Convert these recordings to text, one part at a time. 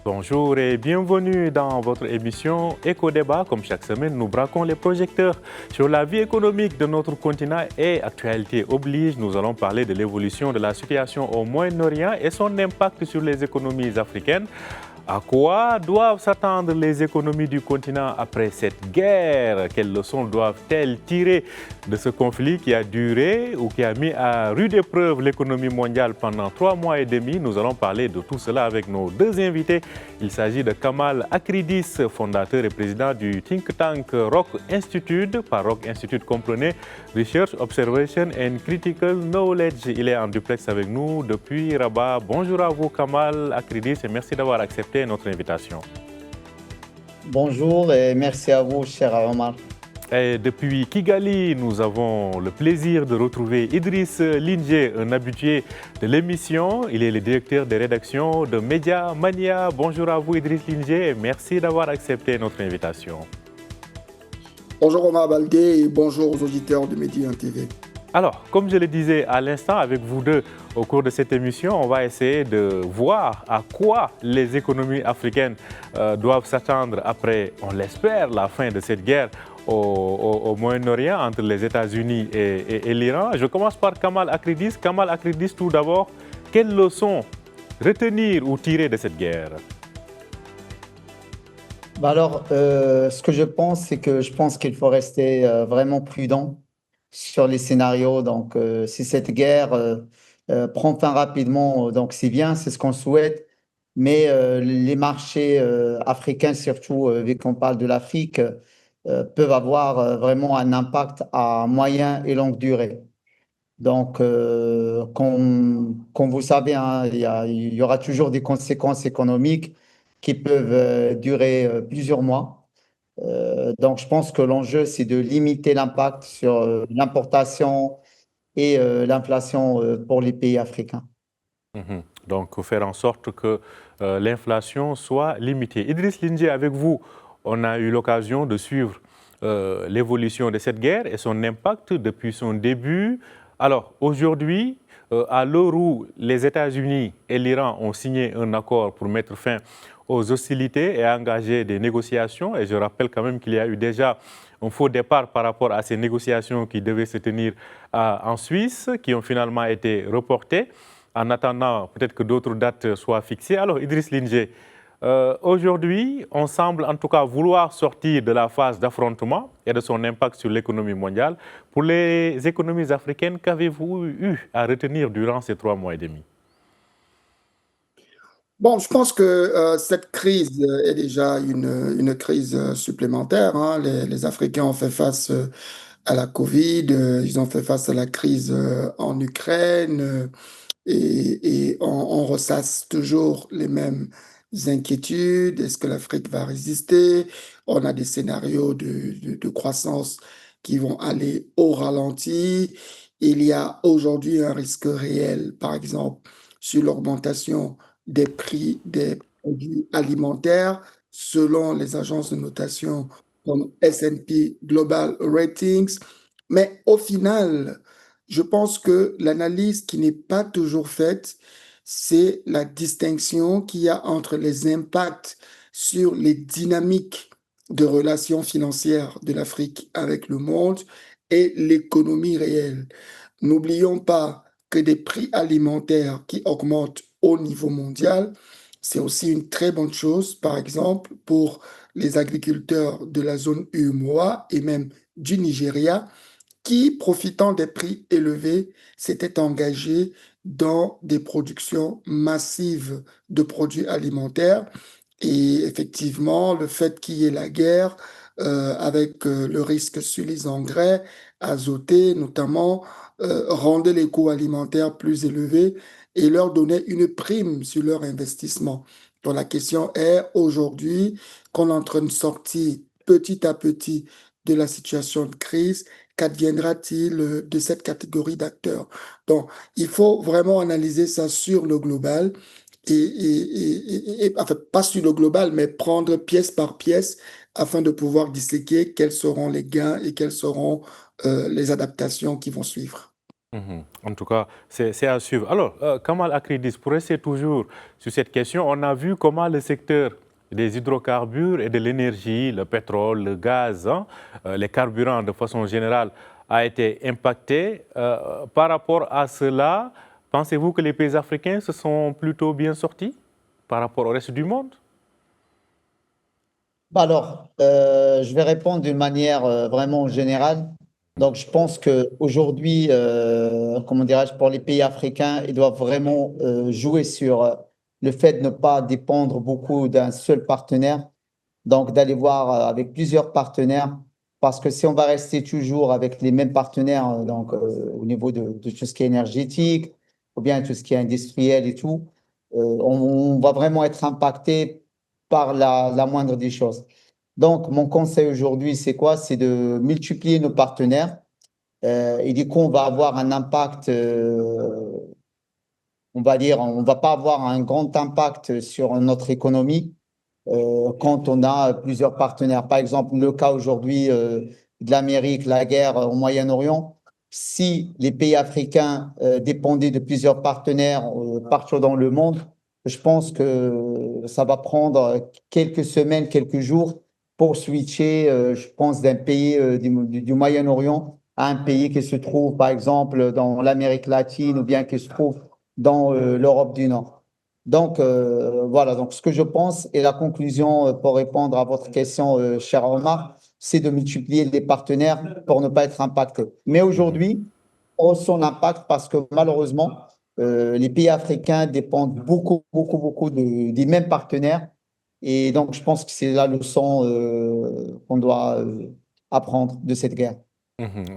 Bonjour et bienvenue dans votre émission Éco-Débat. Comme chaque semaine, nous braquons les projecteurs sur la vie économique de notre continent et actualité oblige, nous allons parler de l'évolution de la situation au Moyen-Orient et son impact sur les économies africaines. À quoi doivent s'attendre les économies du continent après cette guerre? Quelles leçons doivent-elles tirer de ce conflit qui a duré ou qui a mis à rude épreuve l'économie mondiale pendant 3 mois et demi? Nous allons parler de tout cela avec nos deux invités. Il s'agit de Kamal Akridis, fondateur et président du think tank Rock Institute. Par Rock Institute, comprenez Research, Observation and Critical Knowledge. Il est en duplex avec nous depuis Rabat. Bonjour à vous, Kamal Akridis, et merci d'avoir accepté notre invitation. Bonjour et merci à vous, cher Omar. Et depuis Kigali, nous avons le plaisir de retrouver Idriss Lingé, un habitué de l'émission. Il est le directeur de rédaction de Média Mania. Bonjour à vous, Idriss Lingé, et merci d'avoir accepté notre invitation. Bonjour Omar Baldé et bonjour aux auditeurs de Média TV. Alors, comme je le disais à l'instant, avec vous deux, au cours de cette émission, on va essayer de voir à quoi les économies africaines doivent s'attendre après, on l'espère, la fin de cette guerre au Moyen-Orient entre les États-Unis et l'Iran. Je commence par Kamal Akridis. Kamal Akridis, tout d'abord, quelles leçons retenir ou tirer de cette guerre? Alors, ce que je pense, c'est que je pense qu'il faut rester vraiment prudent sur les scénarios. Donc, si cette guerre prend fin rapidement, donc c'est bien, c'est ce qu'on souhaite. Mais les marchés africains, surtout vu qu'on parle de l'Afrique, peuvent avoir vraiment un impact à moyen et longue durée. Donc, comme vous savez, hein, il y aura toujours des conséquences économiques qui peuvent durer plusieurs mois. Donc, je pense que l'enjeu, c'est de limiter l'impact sur l'importation et l'inflation pour les pays africains. Donc, faire en sorte que l'inflation soit limitée. Idriss Lingé, avec vous, on a eu l'occasion de suivre l'évolution de cette guerre et son impact depuis son début. Alors, aujourd'hui, à l'heure où les États-Unis et l'Iran ont signé un accord pour mettre fin aux hostilités et engager des négociations, et je rappelle quand même qu'il y a eu déjà un faux départ par rapport à ces négociations qui devaient se tenir en Suisse, qui ont finalement été reportées, en attendant peut-être que d'autres dates soient fixées. Alors, Idriss Lingé, aujourd'hui, on semble en tout cas vouloir sortir de la phase d'affrontement et de son impact sur l'économie mondiale. Pour les économies africaines, qu'avez-vous eu à retenir durant ces 3 mois et demi? Bon, je pense que cette crise est déjà une crise supplémentaire, hein. Les Africains ont fait face à la Covid, ils ont fait face à la crise en Ukraine, et on ressasse toujours les mêmes inquiétudes. Est-ce que l'Afrique va résister? On a des scénarios de croissance qui vont aller au ralenti. Il y a aujourd'hui un risque réel, par exemple, sur l'augmentation des prix des produits alimentaires, selon les agences de notation comme S&P Global Ratings. Mais au final, je pense que l'analyse qui n'est pas toujours faite, c'est la distinction qu'il y a entre les impacts sur les dynamiques de relations financières de l'Afrique avec le monde et l'économie réelle. N'oublions pas que des prix alimentaires qui augmentent au niveau mondial, c'est aussi une très bonne chose, par exemple, pour les agriculteurs de la zone UEMOA et même du Nigeria, qui, profitant des prix élevés, s'étaient engagés dans des productions massives de produits alimentaires. Et effectivement, le fait qu'il y ait la guerre, avec le risque sur les engrais azotés notamment, rendait les coûts alimentaires plus élevés et leur donnait une prime sur leur investissement. Donc la question est aujourd'hui qu'on est en train de sortir petit à petit de la situation de crise, qu'adviendra-t-il de cette catégorie d'acteurs? Donc, il faut vraiment analyser ça sur le global enfin, pas sur le global, mais prendre pièce par pièce afin de pouvoir disséquer quels seront les gains et quelles seront les adaptations qui vont suivre. En tout cas, c'est à suivre. Alors, Kamal Akridis, pour rester toujours sur cette question, on a vu comment le secteur des hydrocarbures et de l'énergie, le pétrole, le gaz, hein, les carburants de façon générale, a été impacté. Par rapport à cela, pensez-vous que les pays africains se sont plutôt bien sortis par rapport au reste du monde? Bah alors, je vais répondre d'une manière vraiment générale. Donc, je pense qu'aujourd'hui, comment dirais-je, pour les pays africains, ils doivent vraiment jouer sur le fait de ne pas dépendre beaucoup d'un seul partenaire. Donc, d'aller voir avec plusieurs partenaires. Parce que si on va rester toujours avec les mêmes partenaires, au niveau de tout ce qui est énergétique, ou bien tout ce qui est industriel et tout, on va vraiment être impacté par la moindre des choses. Donc, mon conseil aujourd'hui, c'est quoi? C'est de multiplier nos partenaires. Et du coup, on va avoir un impact, on va dire, on va pas avoir un grand impact sur notre économie quand on a plusieurs partenaires. Par exemple, le cas aujourd'hui de l'Amérique, la guerre au Moyen-Orient, si les pays africains dépendaient de plusieurs partenaires partout dans le monde, je pense que ça va prendre quelques semaines, quelques jours pour switcher, je pense, d'un pays du Moyen-Orient à un pays qui se trouve, par exemple, dans l'Amérique latine ou bien qui se trouve dans l'Europe du Nord. Donc, voilà, donc ce que je pense et la conclusion pour répondre à votre question, cher Omar, c'est de multiplier les partenaires pour ne pas être impacté. Mais Mhm. aujourd'hui, on ressent l'impact parce que malheureusement, les pays africains dépendent beaucoup, beaucoup, beaucoup des mêmes partenaires. Et donc, je pense que c'est la leçon qu'on doit apprendre de cette guerre.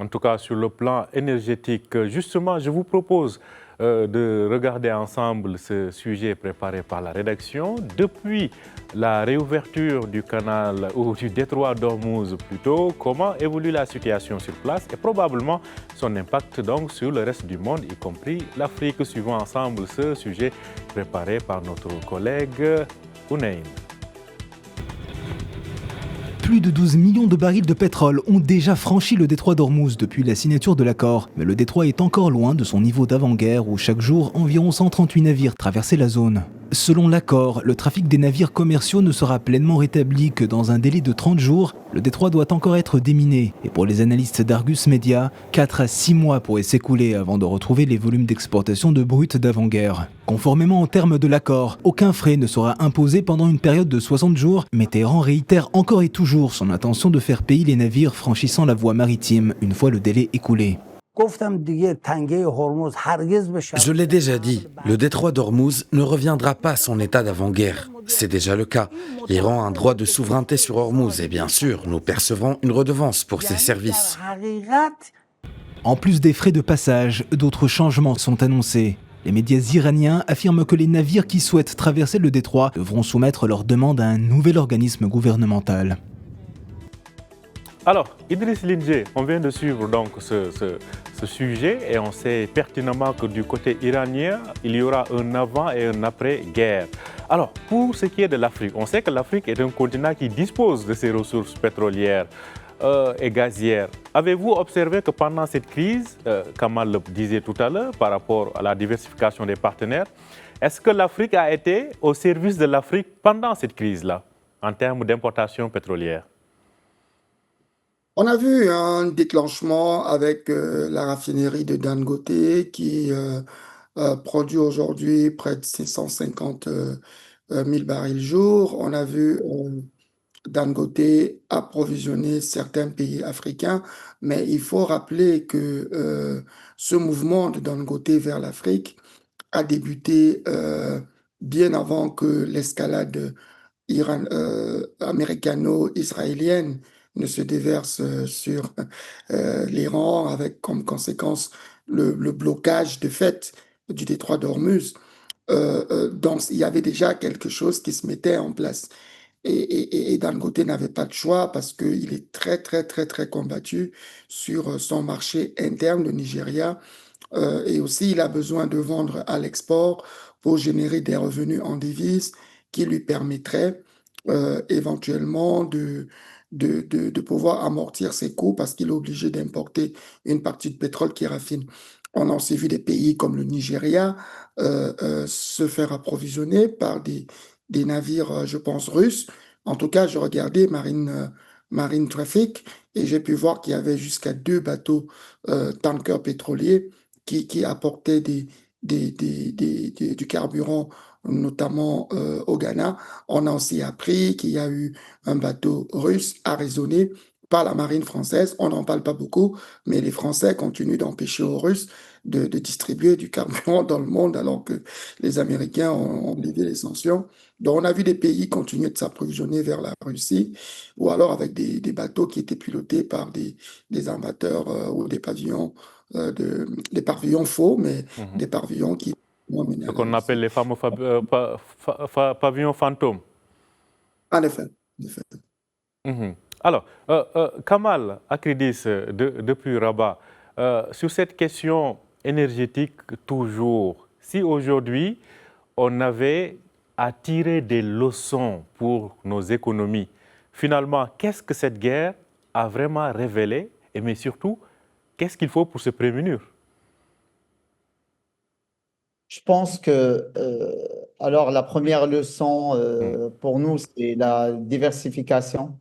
En tout cas, sur le plan énergétique, justement, je vous propose de regarder ensemble ce sujet préparé par la rédaction. Depuis la réouverture du canal ou du détroit d'Ormuz plutôt, comment évolue la situation sur place et probablement son impact donc sur le reste du monde, y compris l'Afrique. Suivons ensemble ce sujet préparé par notre collègue Ounaïm. Plus de 12 millions de barils de pétrole ont déjà franchi le détroit d'Ormuz depuis la signature de l'accord. Mais le détroit est encore loin de son niveau d'avant-guerre où chaque jour, environ 138 navires traversaient la zone. Selon l'accord, le trafic des navires commerciaux ne sera pleinement rétabli que dans un délai de 30 jours. Le détroit doit encore être déminé. Et pour les analystes d'Argus Media, 4 à 6 mois pourraient s'écouler avant de retrouver les volumes d'exportation de brut d'avant-guerre. Conformément aux termes de l'accord, aucun frais ne sera imposé pendant une période de 60 jours, mais Téhéran réitère encore et toujours son intention de faire payer les navires franchissant la voie maritime une fois le délai écoulé. Je l'ai déjà dit, le détroit d'Ormuz ne reviendra pas à son état d'avant-guerre. C'est déjà le cas. L'Iran a un droit de souveraineté sur Ormuz et bien sûr, nous percevrons une redevance pour ses services. En plus des frais de passage, d'autres changements sont annoncés. Les médias iraniens affirment que les navires qui souhaitent traverser le détroit devront soumettre leur demande à un nouvel organisme gouvernemental. Alors, Idriss Lindjé, on vient de suivre donc ce sujet et on sait pertinemment que du côté iranien, il y aura un avant et un après-guerre. Alors, pour ce qui est de l'Afrique, on sait que l'Afrique est un continent qui dispose de ses ressources pétrolières et gazières. Avez-vous observé que pendant cette crise, Kamal le disait tout à l'heure par rapport à la diversification des partenaires, est-ce que l'Afrique a été au service de l'Afrique pendant cette crise-là, en termes d'importation pétrolière? On a vu un déclenchement avec la raffinerie de Dangote qui produit aujourd'hui près de 650 000 barils jour. On a vu Dangote approvisionner certains pays africains, mais il faut rappeler que ce mouvement de Dangote vers l'Afrique a débuté bien avant que l'escalade américano-israélienne ne se déverse sur l'Iran avec comme conséquence le blocage de fait du détroit d'Ormuz. Donc, il y avait déjà quelque chose qui se mettait en place. Et Dangote n'avait pas de choix parce qu'il est très, très, très, très combattu sur son marché interne, le Nigeria. Et aussi, il a besoin de vendre à l'export pour générer des revenus en devises qui lui permettraient éventuellement de pouvoir amortir ses coûts parce qu'il est obligé d'importer une partie de pétrole qui raffine. On a aussi vu des pays comme le Nigeria se faire approvisionner par des navires, je pense, russes. En tout cas, je regardais Marine Traffic et j'ai pu voir qu'il y avait jusqu'à 2 bateaux tankers pétroliers qui apportaient du carburant, notamment au Ghana. On a aussi appris qu'il y a eu un bateau russe arraisonné par la marine française. On n'en parle pas beaucoup, mais les Français continuent d'empêcher aux Russes de distribuer du carburant dans le monde alors que les Américains ont levé les sanctions. Donc on a vu des pays continuer de s'approvisionner vers la Russie ou alors avec des bateaux qui étaient pilotés par des armateurs ou des pavillons faux, mais Mhm. des pavillons qui ont mené Ce à la qu'on appelle Russie. les fameux pavillons fantômes. En effet, en effet. Mhm. Alors, Kamal Akridis, depuis Rabat, sur cette question énergétique toujours, si aujourd'hui on avait à tirer des leçons pour nos économies, finalement, qu'est-ce que cette guerre a vraiment révélé et mais surtout, qu'est-ce qu'il faut pour se prémunir? Je pense que, alors, la première leçon Mm. pour nous, c'est la diversification.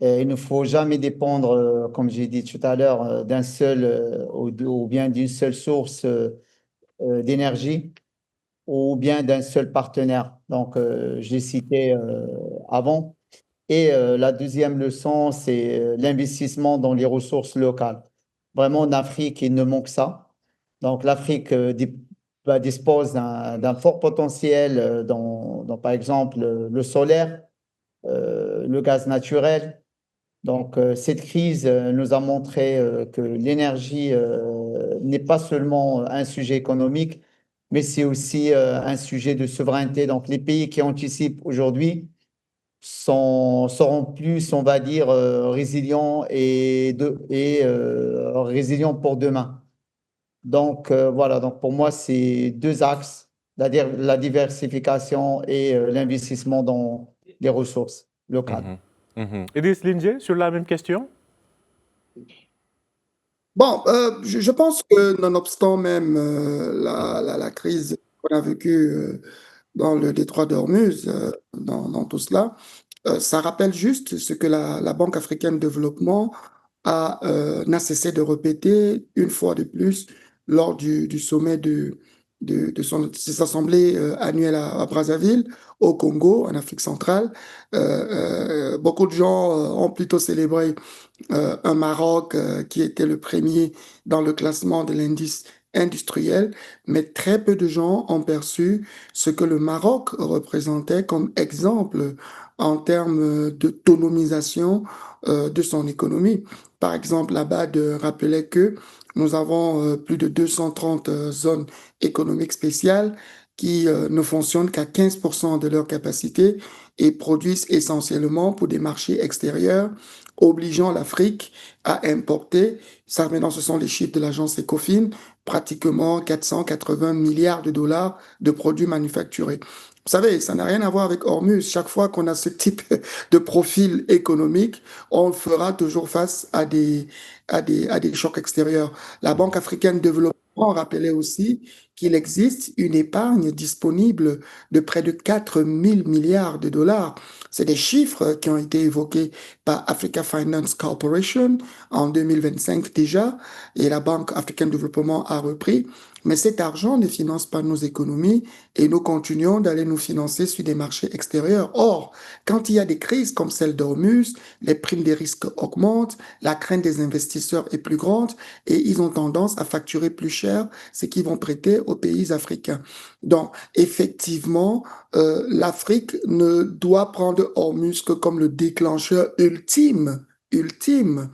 Et il ne faut jamais dépendre, comme j'ai dit tout à l'heure, d'un seul ou bien d'une seule source d'énergie ou bien d'un seul partenaire. Donc, je l'ai cité avant. Et la deuxième leçon, c'est l'investissement dans les ressources locales. Vraiment, en Afrique, il ne manque ça. Donc, l'Afrique dispose d'un fort potentiel par exemple, le solaire, le gaz naturel. Donc, cette crise nous a montré que l'énergie n'est pas seulement un sujet économique, mais c'est aussi un sujet de souveraineté. Donc, les pays qui anticipent aujourd'hui seront plus, on va dire, résilients et résilients pour demain. Donc, voilà. Donc, pour moi, c'est deux axes, c'est-à-dire la diversification et l'investissement dans les ressources locales. Mhm. Mhm. Idriss Lindsay, sur la même question? Bon, je pense que nonobstant même la crise qu'on a vécue dans le détroit d'Ormuz, dans tout cela, ça rappelle juste ce que la Banque africaine de développement n'a cessé de répéter une fois de plus lors du sommet de ses assemblées annuelles à Brazzaville, au Congo, en Afrique centrale. Beaucoup de gens ont plutôt célébré un Maroc qui était le premier dans le classement de l'indice industriel, mais très peu de gens ont perçu ce que le Maroc représentait comme exemple en termes d'autonomisation de son économie. Par exemple, Abad rappelait que nous avons plus de 230 zones économiques spéciales qui ne fonctionnent qu'à 15% de leur capacité et produisent essentiellement pour des marchés extérieurs, obligeant l'Afrique à importer, ça maintenant ce sont les chiffres de l'agence Ecofin, pratiquement 480 milliards de dollars de produits manufacturés. Vous savez, ça n'a rien à voir avec Hormuz. Chaque fois qu'on a ce type de profil économique, on fera toujours face à des chocs extérieurs. La Banque africaine de développement rappelait aussi qu'il existe une épargne disponible de près de 4 000 milliards de dollars. C'est des chiffres qui ont été évoqués par Africa Finance Corporation en 2025 déjà, et la Banque africaine de développement a repris. Mais cet argent ne finance pas nos économies et nous continuons d'aller nous financer sur des marchés extérieurs. Or, quand il y a des crises comme celle d'Ormuz, les primes des risques augmentent, la crainte des investisseurs est plus grande et ils ont tendance à facturer plus cher ce qu'ils vont prêter aux pays africains. Donc, effectivement, l'Afrique ne doit prendre Hormuz que comme le déclencheur ultime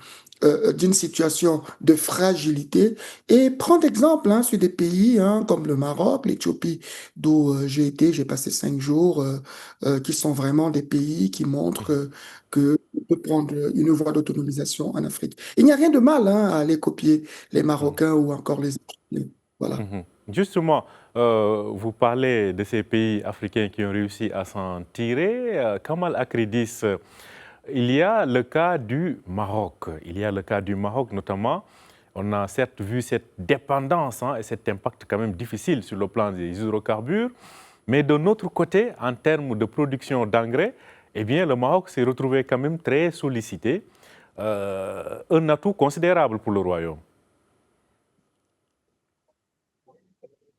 d'une situation de fragilité et prendre exemple sur des pays comme le Maroc, l'Éthiopie, d'où j'ai été, j'ai passé 5 jours, qui sont vraiment des pays qui montrent que on peut prendre une voie d'autonomisation en Afrique. Il n'y a rien de mal à aller copier les Mhm. Marocains ou encore les Égyptiens. Voilà. Mhm. Justement, vous parlez de ces pays africains qui ont réussi à s'en tirer. Kamal Akridis, il y a le cas du Maroc. Il y a le cas du Maroc notamment. On a certes vu cette dépendance et cet impact quand même difficile sur le plan des hydrocarbures, mais de notre côté, en termes de production d'engrais, eh bien, le Maroc s'est retrouvé quand même très sollicité, un atout considérable pour le royaume.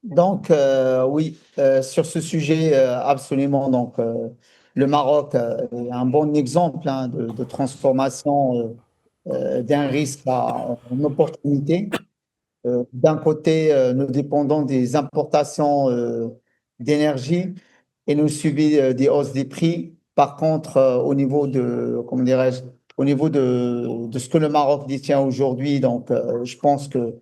Donc, oui, sur ce sujet, absolument. Donc, le Maroc est un bon exemple de transformation d'un risque en opportunité. D'un côté, nous dépendons des importations d'énergie et nous subissons des hausses des prix. Par contre, au niveau de, comment dirais-je, au niveau de ce que le Maroc détient aujourd'hui, donc je pense que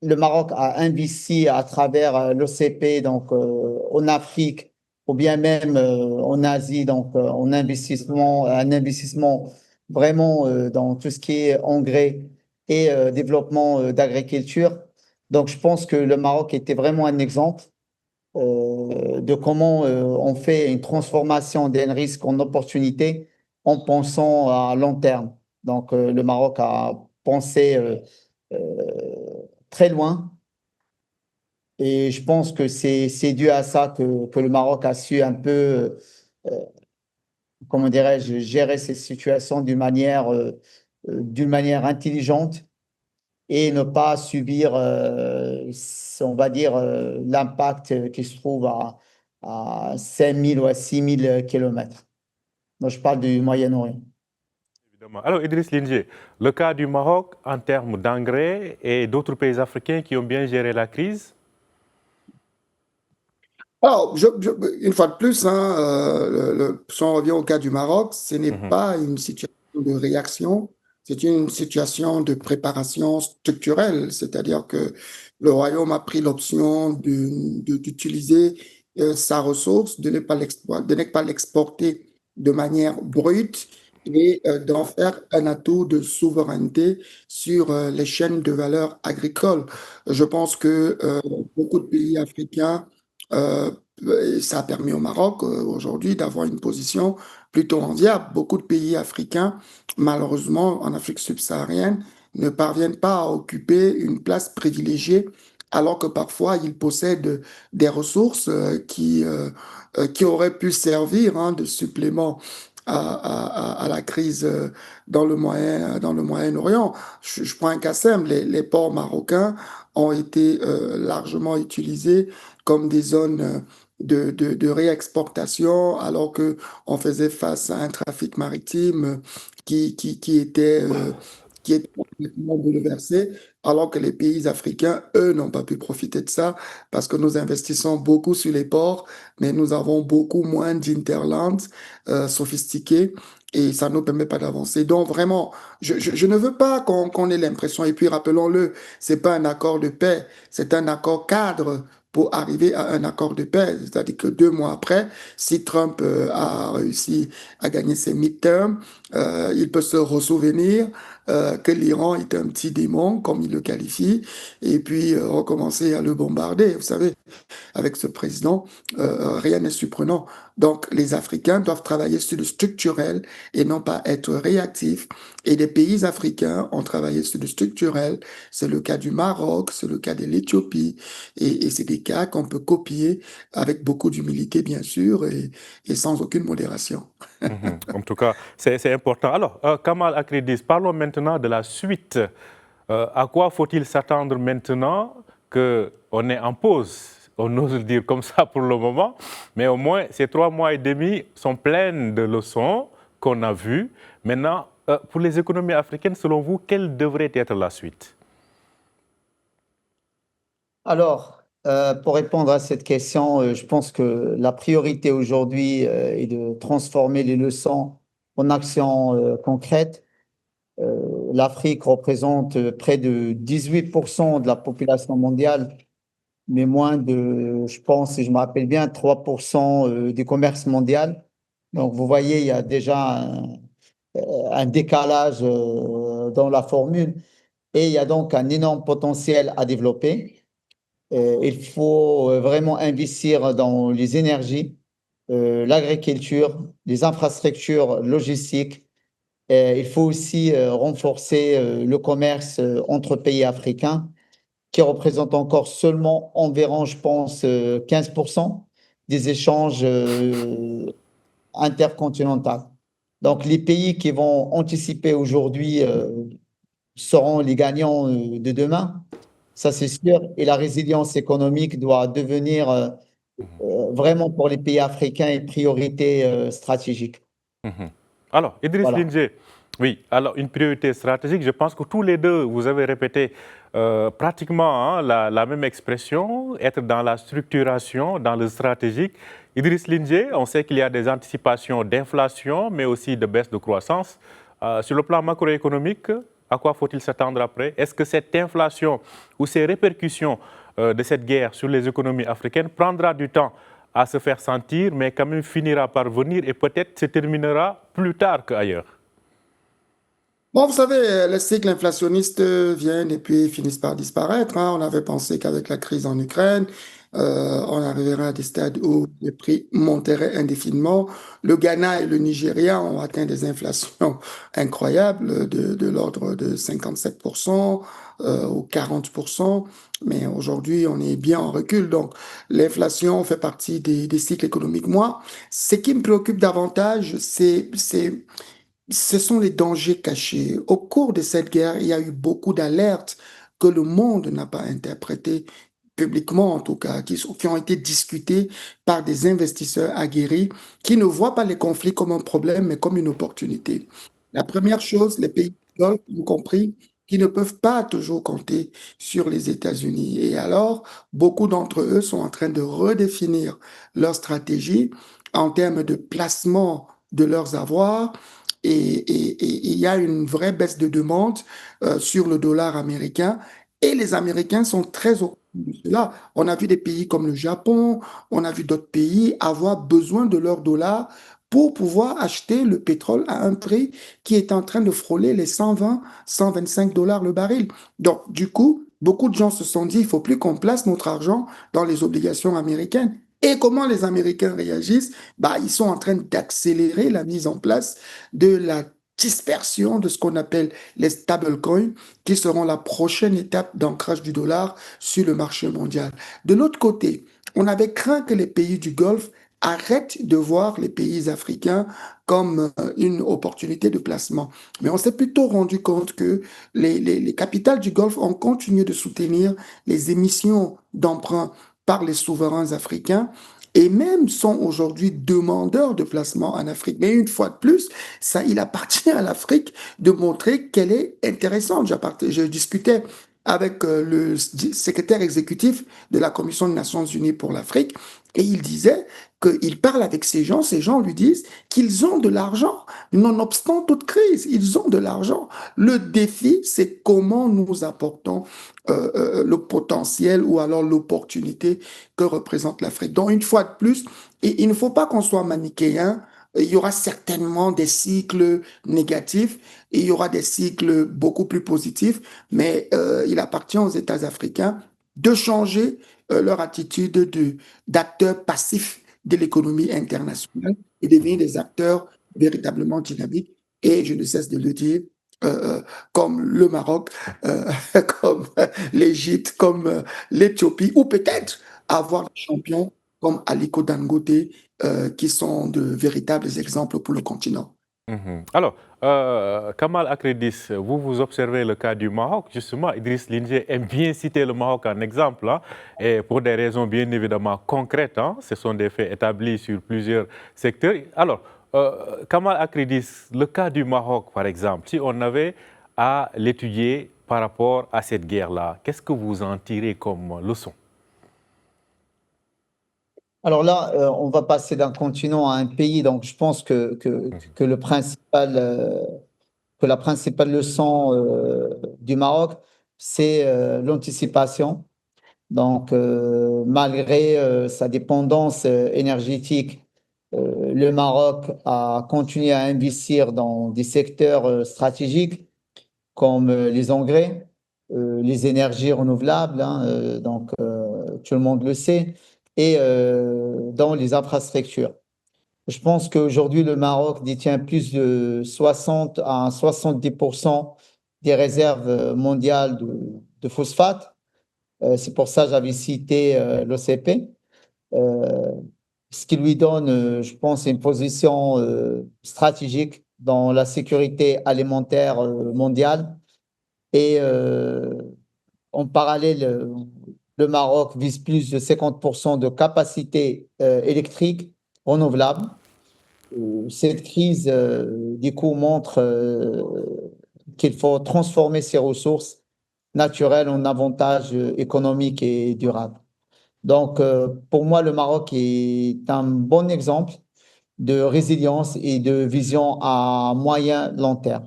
le Maroc a investi à travers l'OCP, donc en Afrique, ou bien même en Asie, donc un investissement vraiment dans tout ce qui est engrais et développement d'agriculture. Donc, je pense que le Maroc était vraiment un exemple de comment on fait une transformation d'un risque en opportunité en pensant à long terme. Donc, le Maroc a pensé très loin et je pense que c'est dû à ça que le Maroc a su un peu, comment dirais-je, gérer ces situations d'une manière intelligente et ne pas subir, on va dire, l'impact qui se trouve à 5000 ou à 6000 kilomètres. Moi, je parle du Moyen-Orient. Évidemment. Alors, Idriss Lindié, le cas du Maroc en termes d'engrais et d'autres pays africains qui ont bien géré la crise? Alors, une fois de plus, hein, si on revient au cas du Maroc, ce n'est pas une situation de réaction, c'est une situation de préparation structurelle, c'est-à-dire que le Royaume a pris l'option d'utiliser sa ressource, de ne pas l'exporter de manière brute et d'en faire un atout de souveraineté sur les chaînes de valeur agricoles. Je pense que beaucoup de pays africains euh, ça a permis au Maroc aujourd'hui d'avoir une position plutôt enviable. Beaucoup de pays africains, malheureusement en Afrique subsaharienne, ne parviennent pas à occuper une place privilégiée, alors que parfois ils possèdent des ressources qui auraient pu servir de supplément à la crise dans le Moyen-Orient. Je prends un cas simple, les ports marocains ont été largement utilisés comme des zones de réexportation, alors qu'on faisait face à un trafic maritime qui était complètement bouleversé, alors que les pays africains, eux, n'ont pas pu profiter de ça parce que nous investissons beaucoup sur les ports, mais nous avons beaucoup moins d'interlands sophistiqués et ça ne nous permet pas d'avancer. Donc vraiment, je ne veux pas qu'on ait l'impression, et puis rappelons-le, c'est pas un accord de paix, c'est un accord cadre pour arriver à un accord de paix. C'est-à-dire que 2 mois après, si Trump a réussi à gagner ses midterms, il peut se ressouvenir que l'Iran est un petit démon, comme il le qualifie, et puis recommencer à le bombarder. Vous savez, avec ce président, rien n'est surprenant. Donc, les Africains doivent travailler sur le structurel et non pas être réactifs. Et les pays africains ont travaillé sur le structurel. C'est le cas du Maroc, c'est le cas de l'Éthiopie. Et c'est des cas qu'on peut copier avec beaucoup d'humilité, bien sûr, et sans aucune modération. En tout cas, c'est important. Alors, Kamal Akridis, parlons maintenant de la suite. À quoi faut-il s'attendre maintenant qu'on est en pause? On ose le dire comme ça pour le moment, mais au moins ces 3 mois et demi sont pleins de leçons qu'on a vues. Maintenant, pour les économies africaines, selon vous, quelle devrait être la suite? Alors, pour répondre à cette question, je pense que la priorité aujourd'hui est de transformer les leçons en actions concrètes. L'Afrique représente près de 18% de la population mondiale, mais moins de, je pense, si je me rappelle bien, 3% du commerce mondial. Donc, vous voyez, il y a déjà un décalage dans la formule et il y a donc un énorme potentiel à développer. Il faut vraiment investir dans les énergies, l'agriculture, les infrastructures logistiques Il faut aussi renforcer le commerce entre pays africains, qui représente encore seulement environ, je pense, 15% des échanges intercontinentaux. Donc, les pays qui vont anticiper aujourd'hui seront les gagnants de demain, ça c'est sûr. Et la résilience économique doit devenir vraiment pour les pays africains une priorité stratégique. Mhm. Alors, Idriss Voilà. Lindsey, oui, alors une priorité stratégique, je pense que tous les deux, vous avez répété pratiquement hein, la même expression, être dans la structuration, dans le stratégique. Idriss Lindsey, on sait qu'il y a des anticipations d'inflation, mais aussi de baisse de croissance. Sur le plan macroéconomique, à quoi faut-il s'attendre après? Est-ce que cette inflation ou ces répercussions de cette guerre sur les économies africaines prendra du temps à se faire sentir, mais quand même finira par venir et peut-être se terminera plus tard qu'ailleurs? Bon, vous savez, les cycles inflationnistes viennent et puis finissent par disparaître, hein. On avait pensé qu'avec la crise en Ukraine, on arriverait à des stades où les prix monteraient indéfiniment. Le Ghana et le Nigeria ont atteint des inflations incroyables de l'ordre de 57% ou 40%. Mais aujourd'hui, on est bien en recul. Donc, l'inflation fait partie des cycles économiques. Moi, ce qui me préoccupe davantage, ce sont les dangers cachés. Au cours de cette guerre, il y a eu beaucoup d'alertes que le monde n'a pas interprétées, publiquement en tout cas, qui ont été discutées par des investisseurs aguerris qui ne voient pas les conflits comme un problème, mais comme une opportunité. La première chose, les pays du Golfe ont compris qu'ils ne peuvent pas toujours compter sur les États-Unis. Et alors, beaucoup d'entre eux sont en train de redéfinir leur stratégie en termes de placement de leurs avoirs et il y a une vraie baisse de demande sur le dollar américain et les Américains sont très au courant de cela. On a vu des pays comme le Japon, on a vu d'autres pays avoir besoin de leur dollar pour pouvoir acheter le pétrole à un prix qui est en train de frôler les 120, 125 dollars le baril. Donc, du coup, beaucoup de gens se sont dit, il faut plus qu'on place notre argent dans les obligations américaines. Et comment les Américains réagissent? Bah, ils sont en train d'accélérer la mise en place de la dispersion de ce qu'on appelle les stablecoins, qui seront la prochaine étape d'ancrage du dollar sur le marché mondial. De l'autre côté, on avait craint que les pays du Golfe arrêtent de voir les pays africains comme une opportunité de placement. Mais on s'est plutôt rendu compte que les capitales du Golfe ont continué de soutenir les émissions d'emprunts par les souverains africains et même sont aujourd'hui demandeurs de placement en Afrique. Mais une fois de plus, ça, il appartient à l'Afrique de montrer qu'elle est intéressante. Je discutais avec le secrétaire exécutif de la Commission des Nations Unies pour l'Afrique et il disait qu'il parle avec ces gens lui disent qu'ils ont de l'argent, nonobstant toute crise, ils ont de l'argent. Le défi, c'est comment nous apportons le potentiel ou alors l'opportunité que représente l'Afrique. Donc, une fois de plus, il ne faut pas qu'on soit manichéen. Il y aura certainement des cycles négatifs et il y aura des cycles beaucoup plus positifs, mais il appartient aux États africains de changer leur attitude d'acteurs passifs de l'économie internationale et devenir des acteurs véritablement dynamiques. Et je ne cesse de le dire, comme le Maroc, euh, comme l'Égypte, comme l'Éthiopie, ou peut-être avoir des champions comme Aliko Dangote, qui sont de véritables exemples pour le continent. Mhm. Alors, Kamal Akredis, vous observez le cas du Maroc. Justement, Idriss Lindsey aime bien citer le Maroc en exemple, hein, et pour des raisons bien évidemment concrètes. Hein, ce sont des faits établis sur plusieurs secteurs. Alors, Kamal Akredis, le cas du Maroc, par exemple, si on avait à l'étudier par rapport à cette guerre-là, qu'est-ce que vous en tirez comme leçon? Alors là, on va passer d'un continent à un pays, donc je pense que la principale leçon du Maroc, c'est l'anticipation. Donc, malgré sa dépendance énergétique, le Maroc a continué à investir dans des secteurs stratégiques comme les engrais, les énergies renouvelables, hein, tout le monde le sait, et dans les infrastructures. Je pense qu'aujourd'hui, le Maroc détient plus de 60 à 70% des réserves mondiales de phosphate. C'est pour ça que j'avais cité l'OCP, euh, ce qui lui donne, je pense, une position stratégique dans la sécurité alimentaire mondiale. Et en parallèle, le Maroc vise plus de 50% de capacité électrique renouvelable. Cette crise, du coup, montre qu'il faut transformer ces ressources naturelles en avantages économiques et durables. Donc, pour moi, le Maroc est un bon exemple de résilience et de vision à moyen long terme.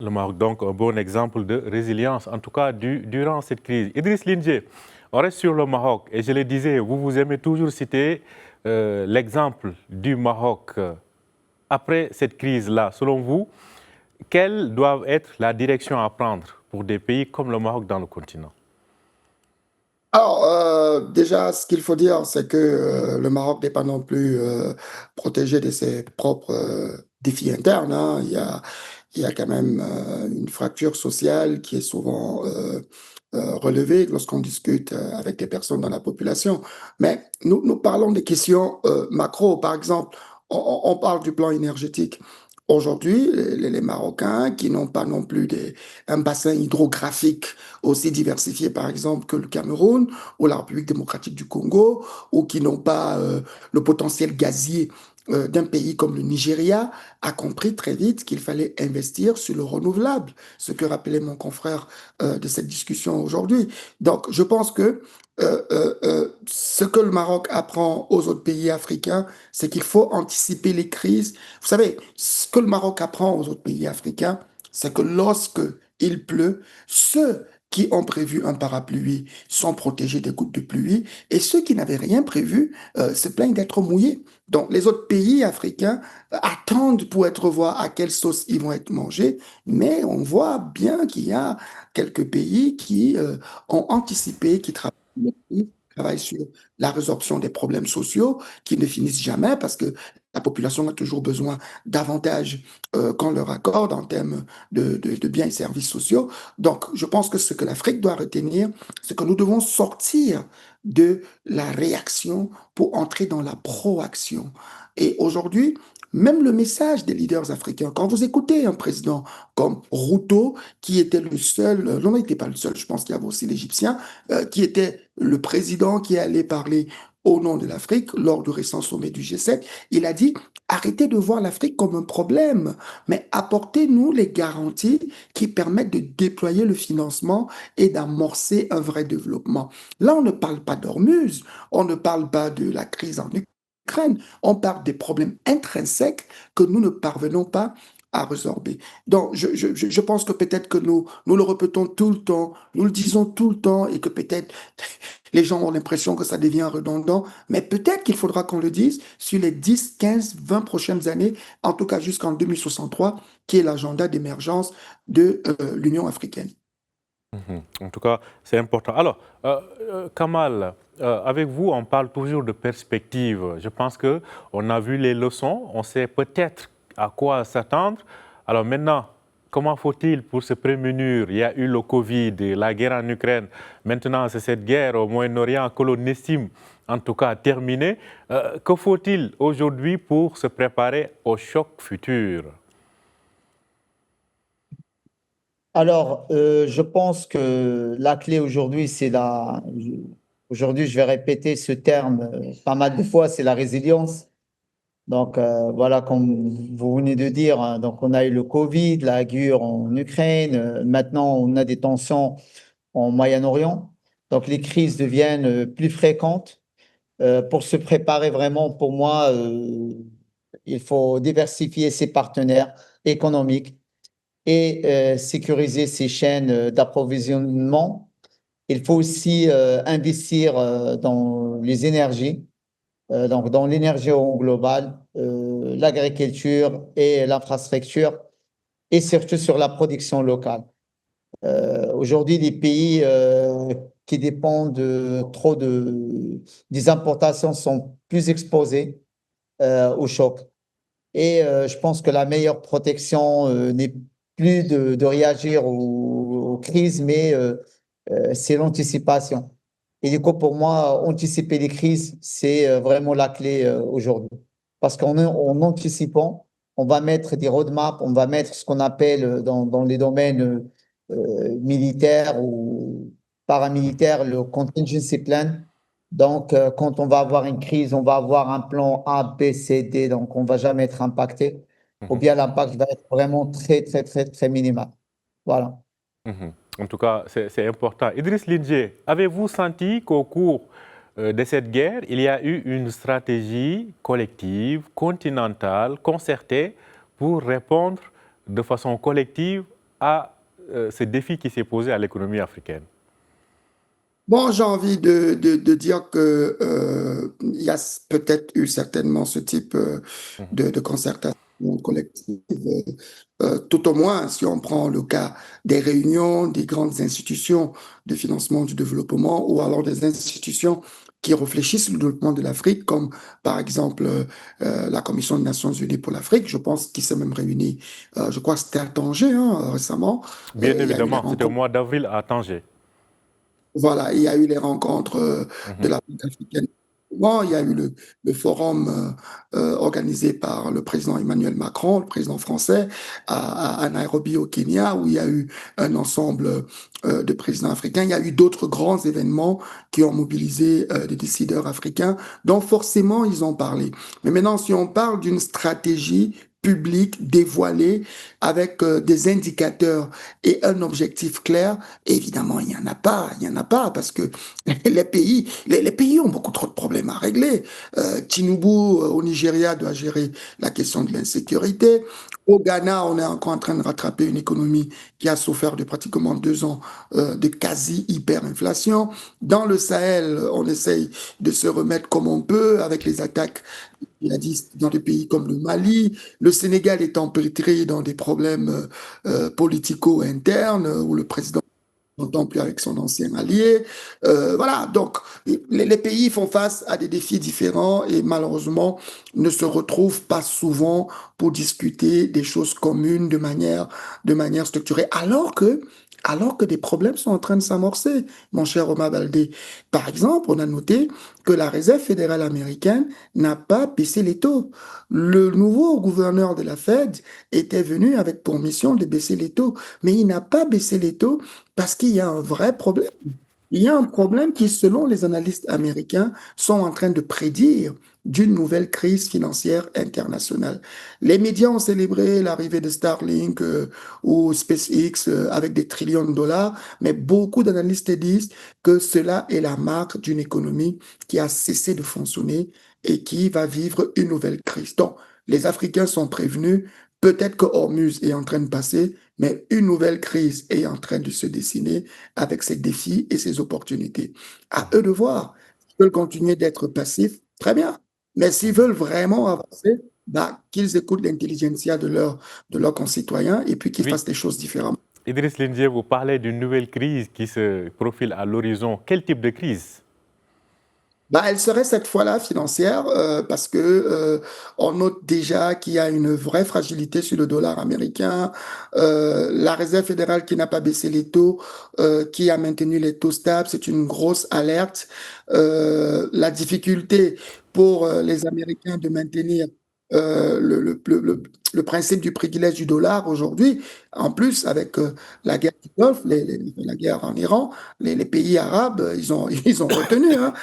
Le Maroc, donc, un bon exemple de résilience, en tout cas durant cette crise. Idriss Lindje, on reste sur le Maroc. Et je le disais, vous aimez toujours citer l'exemple du Maroc après cette crise-là. Selon vous, quelle doit être la direction à prendre pour des pays comme le Maroc dans le continent? Alors, déjà, ce qu'il faut dire, c'est que le Maroc n'est pas non plus protégé de ses propres défis internes, hein. Il y a quand même une fracture sociale qui est souvent relevée lorsqu'on discute avec des personnes dans la population. Mais nous parlons des questions macro. Par exemple, on parle du plan énergétique. Aujourd'hui, les Marocains qui n'ont pas non plus un bassin hydrographique aussi diversifié, par exemple, que le Cameroun ou la République démocratique du Congo, ou qui n'ont pas le potentiel gazier d'un pays comme le Nigeria, a compris très vite qu'il fallait investir sur le renouvelable, ce que rappelait mon confrère de cette discussion aujourd'hui. Donc, je pense que ce que le Maroc apprend aux autres pays africains, c'est qu'il faut anticiper les crises. Vous savez, ce que le Maroc apprend aux autres pays africains, c'est que lorsque il pleut, ceux qui ont prévu un parapluie sont protégés des gouttes de pluie et ceux qui n'avaient rien prévu se plaignent d'être mouillés. Donc les autres pays africains attendent pour être voir à quelle sauce ils vont être mangés, mais on voit bien qu'il y a quelques pays qui ont anticipé, travaillent sur la résorption des problèmes sociaux qui ne finissent jamais parce que la population a toujours besoin davantage qu'on leur accorde en termes de biens et services sociaux. Donc, je pense que ce que l'Afrique doit retenir, c'est que nous devons sortir de la réaction pour entrer dans la proaction. Et aujourd'hui, même le message des leaders africains, quand vous écoutez un président comme Ruto, qui était le seul, non, il n'était pas le seul, je pense qu'il y avait aussi l'Égyptien, qui était le président qui allait parler au nom de l'Afrique lors du récent sommet du G7, il a dit, arrêtez de voir l'Afrique comme un problème, mais apportez-nous les garanties qui permettent de déployer le financement et d'amorcer un vrai développement. Là, on ne parle pas d'Ormuz, on ne parle pas de la crise en Ukraine, on parle des problèmes intrinsèques que nous ne parvenons pas à résorber. Donc, je pense que peut-être que nous le répétons tout le temps, nous le disons tout le temps et que peut-être les gens ont l'impression que ça devient redondant, mais peut-être qu'il faudra qu'on le dise sur les 10, 15, 20 prochaines années, en tout cas jusqu'en 2063, qui est l'agenda d'émergence de l'Union africaine. En tout cas, c'est important. Alors, Kamal, avec vous, on parle toujours de perspective. Je pense qu'on a vu les leçons, on sait peut-être à quoi s'attendre. Alors maintenant, comment faut-il pour se prémunir? Il y a eu le Covid, la guerre en Ukraine. Maintenant, c'est cette guerre au Moyen-Orient que l'on estime, en tout cas, terminée. Que faut-il aujourd'hui pour se préparer au choc futur? Alors, je pense que la clé aujourd'hui, c'est la. Aujourd'hui, je vais répéter ce terme pas mal de fois, c'est la résilience. Donc, voilà, comme vous venez de dire, hein, donc on a eu le Covid, la guerre en Ukraine, maintenant on a des tensions en Moyen-Orient. Donc, les crises deviennent plus fréquentes. Pour se préparer vraiment, pour moi, il faut diversifier ses partenaires économiques et sécuriser ses chaînes d'approvisionnement. Il faut aussi investir dans les énergies, donc dans l'énergie en global, l'agriculture et l'infrastructure, et surtout sur la production locale. Aujourd'hui, les pays qui dépendent des importations sont plus exposés au choc. Et je pense que la meilleure protection n'est plus de réagir aux crises, mais c'est l'anticipation. Et du coup, pour moi, anticiper les crises, c'est vraiment la clé aujourd'hui. Parce en anticipant, on va mettre des roadmaps, on va mettre ce qu'on appelle dans les domaines militaires ou paramilitaires le contingency plan. Donc, quand on va avoir une crise, on va avoir un plan A, B, C, D, donc on ne va jamais être impacté, ou Mhm. bien l'impact va être vraiment très, très, très, très minimal. Voilà. Mhm. En tout cas, c'est important. Idriss Lidje, avez-vous senti qu'au cours de cette guerre, il y a eu une stratégie collective, continentale, concertée pour répondre de façon collective à ce défi qui s'est posé à l'économie africaine? Bon, j'ai envie de dire que il y a peut-être eu certainement ce type Mhm. de concertation collective. Tout au moins, si on prend le cas des réunions des grandes institutions de financement du développement ou alors des institutions qui réfléchissent le développement de l'Afrique, comme par exemple la Commission des Nations Unies pour l'Afrique, je pense qu'il s'est même réuni, je crois que c'était à Tanger récemment. Bien Il y a eu les évidemment, c'était au rencontres. mois d'avril à Tanger. Voilà, il y a eu les rencontres de Mhm. la Banque africaine. Bon, il y a eu le forum organisé par le président Emmanuel Macron, le président français, à Nairobi au Kenya, où il y a eu un ensemble de présidents africains. Il y a eu d'autres grands événements qui ont mobilisé des décideurs africains, dont forcément ils ont parlé. Mais maintenant, si on parle d'une stratégie publique dévoilée avec des indicateurs et un objectif clair, évidemment, il n'y en a pas. Il n'y en a pas parce que les pays ont beaucoup trop de problèmes à régler. Tinubu, au Nigeria, doit gérer la question de l'insécurité. Au Ghana, on est encore en train de rattraper une économie qui a souffert de pratiquement 2 ans de quasi-hyperinflation. Dans le Sahel, on essaye de se remettre comme on peut avec les attaques djihadistes dans des pays comme le Mali. Le Sénégal est empêtré dans des problèmes politico-internes où le président n'entend plus avec son ancien allié. Voilà, donc les pays font face à des défis différents et malheureusement ne se retrouvent pas souvent pour discuter des choses communes de manière structurée, alors que des problèmes sont en train de s'amorcer, mon cher Omar Baldé. Par exemple, on a noté que la Réserve fédérale américaine n'a pas baissé les taux. Le nouveau gouverneur de la Fed était venu avec pour mission de baisser les taux, mais il n'a pas baissé les taux parce qu'il y a un vrai problème. Il y a un problème qui, selon les analystes américains, sont en train de prédire d'une nouvelle crise financière internationale. Les médias ont célébré l'arrivée de Starlink ou SpaceX avec des trillions de dollars, mais beaucoup d'analystes disent que cela est la marque d'une économie qui a cessé de fonctionner et qui va vivre une nouvelle crise. Donc, les Africains sont prévenus. Peut-être que Hormuz est en train de passer, mais une nouvelle crise est en train de se dessiner avec ses défis et ses opportunités. À eux de voir. S'ils veulent continuer d'être passifs, très bien. Mais s'ils veulent vraiment avancer, bah, qu'ils écoutent l'intelligentsia de leurs concitoyens et puis qu'ils Oui, fassent des choses différemment. Idriss Lidje, vous parlez d'une nouvelle crise qui se profile à l'horizon. Quel type de crise? Bah, elle serait cette fois-là financière parce que on note déjà qu'il y a une vraie fragilité sur le dollar américain, la Réserve fédérale qui n'a pas baissé les taux, qui a maintenu les taux stables, c'est une grosse alerte. La difficulté pour les Américains de maintenir le principe du privilège du dollar aujourd'hui, en plus avec la guerre du Golfe, la guerre en Iran, les pays arabes, ils ont retenu, hein.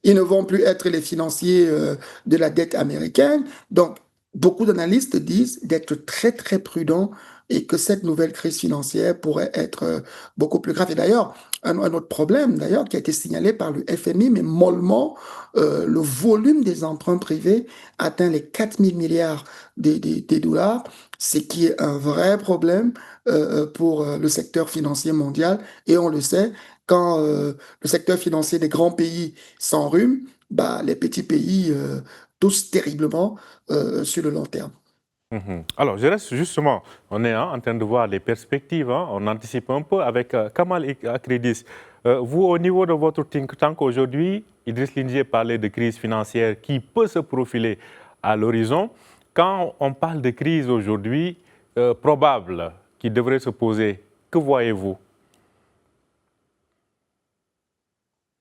Ils ne vont plus être les financiers de la dette américaine. Donc, beaucoup d'analystes disent d'être très, très prudent et que cette nouvelle crise financière pourrait être beaucoup plus grave. Et d'ailleurs, un autre problème, d'ailleurs, qui a été signalé par le FMI, mais mollement, le volume des emprunts privés atteint les 4 000 milliards des dollars, ce qui est un vrai problème pour le secteur financier mondial. Et on le sait, quand le secteur financier des grands pays s'enrhume, bah, les petits pays toussent terriblement sur le long terme. Alors, je reste justement, on est en train de voir les perspectives, on anticipe un peu avec Kamal Akridis. Vous, au niveau de votre think tank aujourd'hui, Idriss Lindié parlait de crise financière qui peut se profiler à l'horizon. Quand on parle de crise aujourd'hui, probable, qui devrait se poser, que voyez-vous?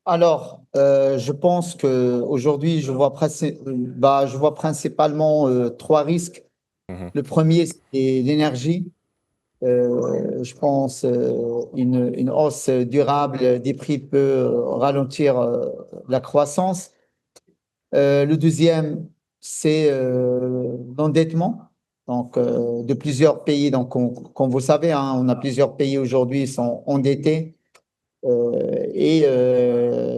Alors, je pense qu'aujourd'hui, je vois principalement trois risques. Le premier, c'est l'énergie. Je pense une hausse durable des prix peut ralentir la croissance. Le deuxième, c'est l'endettement donc, de plusieurs pays. Donc, comme vous savez, hein, on a plusieurs pays aujourd'hui qui sont endettés et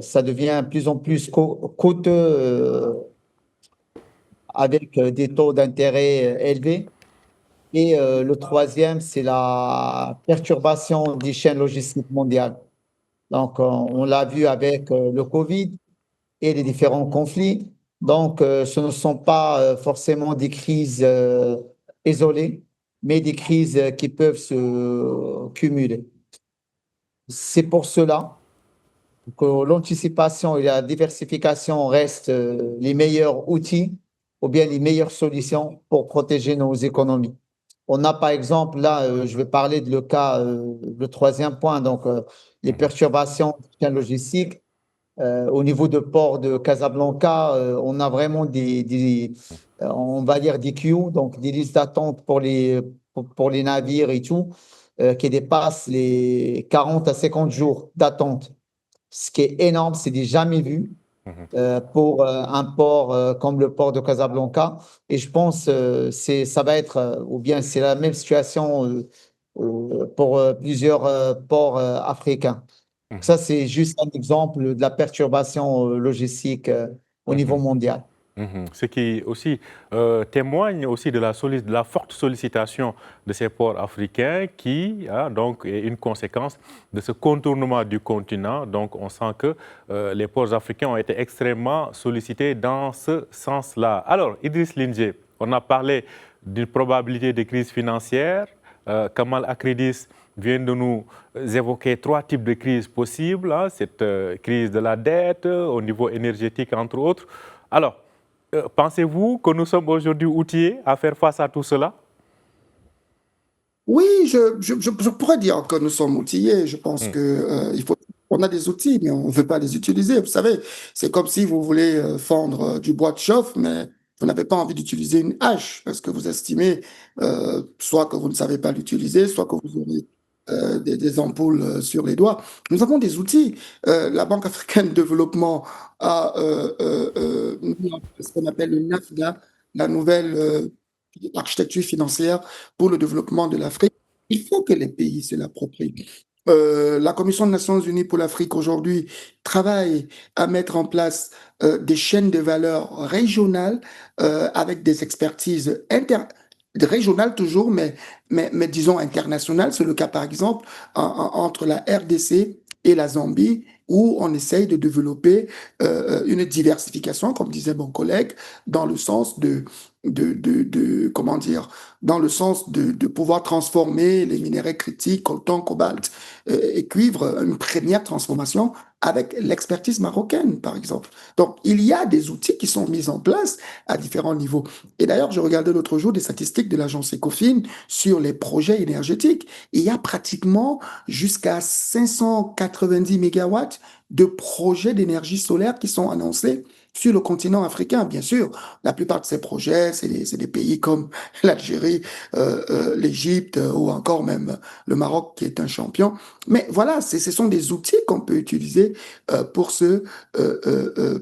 ça devient de plus en plus coûteux avec des taux d'intérêt élevés. Et le troisième, c'est la perturbation des chaînes logistiques mondiales. Donc, on l'a vu avec le Covid et les différents conflits. Donc, ce ne sont pas forcément des crises isolées, mais des crises qui peuvent se cumuler. C'est pour cela que l'anticipation et la diversification restent les meilleurs outils ou bien les meilleures solutions pour protéger nos économies. On a par exemple, là, je vais parler de le troisième point, donc les perturbations logistiques. Au niveau de port de Casablanca, on a vraiment on va dire des queues, donc des listes d'attente pour les navires et tout, qui dépassent les 40 à 50 jours d'attente. Ce qui est énorme, c'est du jamais vu pour un port comme le port de Casablanca. Et je pense ça va être, ou bien c'est la même situation pour plusieurs ports africains. Ça, c'est juste un exemple de la perturbation logistique au niveau mondial. Ce qui aussi témoigne aussi de de la forte sollicitation de ces ports africains qui donc est une conséquence de ce contournement du continent. Donc on sent que les ports africains ont été extrêmement sollicités dans ce sens-là. Alors, Idriss Lindié, on a parlé d'une probabilité de crise financière. Kamal Akridis vient de nous évoquer trois types de crises possibles. Cette crise de la dette au niveau énergétique, entre autres. Alors, pensez-vous que nous sommes aujourd'hui outillés à faire face à tout cela? Oui, je pourrais dire que nous sommes outillés. Je pense que on a des outils, mais on ne veut pas les utiliser. Vous savez, c'est comme si vous voulez fendre du bois de chauffe, mais vous n'avez pas envie d'utiliser une hache parce que vous estimez soit que vous ne savez pas l'utiliser, soit que vous aurez des ampoules sur les doigts. Nous avons des outils. La Banque africaine de développement a mis en place ce qu'on appelle le NAFDA, la nouvelle architecture financière pour le développement de l'Afrique. Il faut que les pays se l'approprient. La Commission des Nations Unies pour l'Afrique aujourd'hui travaille à mettre en place des chaînes de valeur régionales avec des expertises régionales toujours, mais disons internationales. C'est le cas par exemple entre la RDC et la Zambie, où on essaye de développer une diversification, comme disait mon collègue, dans le sens comment dire, dans le sens de pouvoir transformer les minéraux critiques, coltan, cobalt et cuivre, une première transformation avec l'expertise marocaine, par exemple. Donc, il y a des outils qui sont mis en place à différents niveaux. Et d'ailleurs, je regardais l'autre jour des statistiques de l'agence Ecofin sur les projets énergétiques. Il y a pratiquement jusqu'à 590 mégawatts de projets d'énergie solaire qui sont annoncés sur le continent africain. Bien sûr, la plupart de ces projets, c'est des pays comme l'Algérie, l'Égypte ou encore même le Maroc qui est un champion. Mais voilà, ce sont des outils qu'on peut utiliser pour se